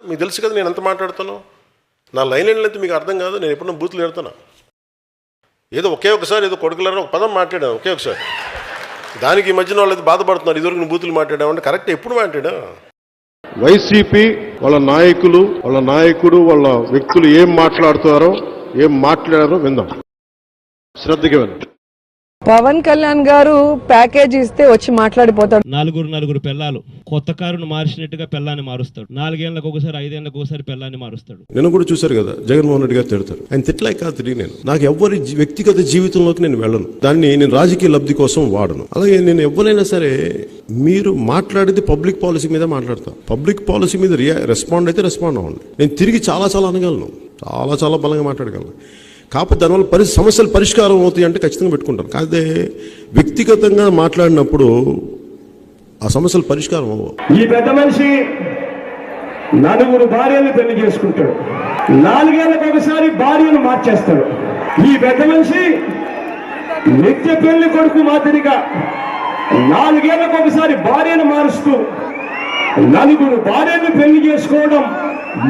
మీకు తెలుసు కదా నేను ఎంత మాట్లాడుతాను. నా లైన్ లెంత్ మీకు అర్థం కాదు. నేను ఎప్పుడన్నా బూతులు పెడుతున్నా. ఏదో ఒకే ఒకసారి ఏదో కొడుకులారా ఒక పదం మాట్లాడాను ఒకే ఒకసారి. దానికి ఈ మధ్యన వాళ్ళు బాధపడుతున్నారు. ఇదివరకు నేను బూతులు మాట్లాడామంటే కరెక్ట్ ఎప్పుడు మాట్లాడా. వైసీపీ వాళ్ళ నాయకుడు వాళ్ళ వ్యక్తులు ఏం మాట్లాడుతారో ఏం మాట్లాడారో విందాం. శ్రద్ధగా వినండి. పవన్ కళ్యాణ్ గారు ప్యాకేజ్ ఇస్తే వచ్చి మాట్లాడిపోతాడు. నలుగురు పిల్లలు కొత్త కారును మార్చినట్టుగా పిల్లాన్ని మారుస్తాడు. 4 ఏళ్లకు ఒకసారి 5 ఏళ్లకు ఒకసారి పిల్లాన్ని మారుస్తాడు. నేను కూడా చూశారు కదా జగన్మోహన్ రెడ్డి గారు తిడతారు. ఆయన తిట్టలే కాదు తిరిగి నేను నాకు ఎవరి వ్యక్తిగత జీవితంలోకి నేను వెళ్ళను. దాన్ని నేను రాజకీయ లబ్ధి కోసం వాడను. అలాగే నేను ఎవరైనా సరే మీరు మాట్లాడేది పబ్లిక్ పాలసీ మీద మాట్లాడతాను. పబ్లిక్ పాలసీ మీద రెస్పాండ్ అయితే రెస్పాండ్ అవ్వండి. నేను తిరిగి చాలా అనగలను. చాలా బలంగా మాట్లాడగలను. కాకపోతే దానివల్ల సమస్యలు పరిష్కారం అవుతాయి అంటే ఖచ్చితంగా పెట్టుకుంటాను. కాదే వ్యక్తిగతంగా మాట్లాడినప్పుడు ఆ సమస్యలు పరిష్కారం అవ్వవు. ఈ పెద్ద మనిషి 4 భార్యలు పెళ్లి చేసుకుంటాడు. 4 ఏళ్లకు ఒకసారి భార్యను మార్చేస్తాడు. ఈ పెద్ద మనిషి నిత్య పెళ్లి కొడుకు మాదిరిగా 4 ఏళ్లకు ఒకసారి భార్యను మారుస్తూ 4 భార్యను పెళ్లి చేసుకోవడం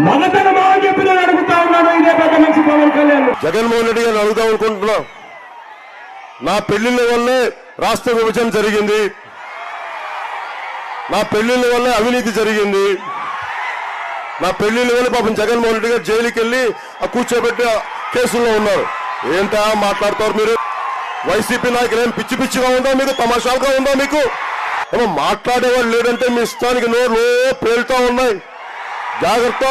మగతనమా అని చెప్పి నేను అడుగుతా ఉన్నాను. ఇదే పెద్ద మనిషి పవన్ కళ్యాణ్. జగన్మోహన్ రెడ్డి గారిని అడుగుదాం అనుకుంటున్నా. నా పెళ్లిళ్ళ వల్లే రాష్ట్ర విభజన జరిగింది. నా పెళ్లిళ్ళ వల్లే అవినీతి జరిగింది. నా పెళ్లిళ్ళ వల్ల పాపం జగన్మోహన్ రెడ్డి గారు జైలుకి వెళ్ళి ఆ కూర్చోబెట్టి కేసుల్లో ఉన్నారు. ఏంటా మాట్లాడతారు మీరు? వైసీపీ నాయకులు ఏం పిచ్చిగా ఉందా మీకు? తమాషాలుగా ఉందా మీకు? ఏమో మాట్లాడేవాళ్ళు లేదంటే మీ ఇష్టానికి నోరు పేలుతా ఉన్నాయి. జాగ్రత్త,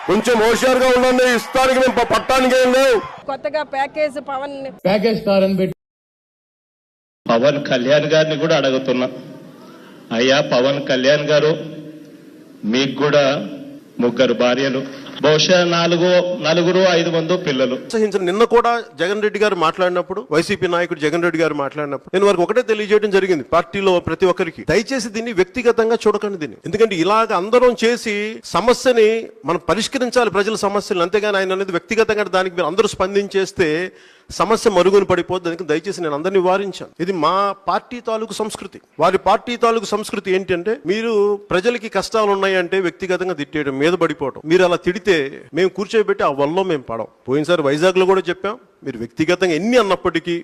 కొంచెం హోషియారుగా ఉండండి. ఇష్టానికి మేము పట్టానికి ఏం లేవు. కొత్తగా ప్యాకేజ్ కారని పెట్టి పవన్ కళ్యాణ్ గారిని కూడా అడుగుతున్నా. అయ్యా పవన్ కళ్యాణ్ గారు, మీకు కూడా 3 భార్యలు, బహుశా 4, 5 పిల్లలు. నిన్న కూడా జగన్ రెడ్డి గారు మాట్లాడినప్పుడు, వైసీపీ నాయకుడు జగన్ రెడ్డి గారు మాట్లాడినప్పుడు నేను వారికి ఒకటే తెలియజేయడం జరిగింది. పార్టీలో ప్రతి ఒక్కరికి దయచేసి దీన్ని వ్యక్తిగతంగా చూడకండి దీన్ని. ఎందుకంటే ఇలాగ అందరం చేసి సమస్యని మనం పరిష్కరించాలి, ప్రజల సమస్యలు. అంతేగాని ఆయన అనేది వ్యక్తిగతంగా దానికి మీరు అందరూ స్పందించేస్తే సమస్య మరుగున పడిపోద్ది. అందుకని దయచేసి నేను అందరినీ వారించాను. ఇది మా పార్టీ తాలూకు సంస్కృతి. వారి పార్టీ తాలూకు సంస్కృతి ఏంటంటే మీరు ప్రజలకి కష్టాలు ఉన్నాయంటే వ్యక్తిగతంగా తిట్టేయడం, మీద పడిపోవడం. మీరు అలా తిడితే మేము కూర్చోబెట్టి ఆ వల్ల మేము పడం. పోయినసారి వైజాగ్లో కూడా చెప్పాం. మీరు వ్యక్తిగతంగా ఎన్ని అన్నప్పటికీ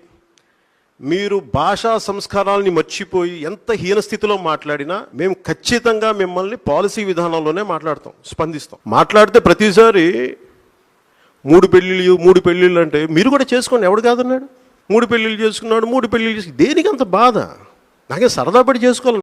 మీరు భాషా సంస్కారాలని మర్చిపోయి ఎంత హీనస్థితిలో మాట్లాడినా మేము ఖచ్చితంగా మిమ్మల్ని పాలసీ విధానంలోనే మాట్లాడతాం, స్పందిస్తాం. మాట్లాడితే ప్రతిసారి 3 పెళ్ళిళ్ళు అంటే మీరు కూడా చేసుకోండి. ఎవడు కాదన్నాడు? 3 పెళ్ళిళ్ళు చేసుకున్నాడు, 3 పెళ్ళిళ్ళు దేనికి అంత బాధ? నాకే సరదా పడి చేసుకోవాలి.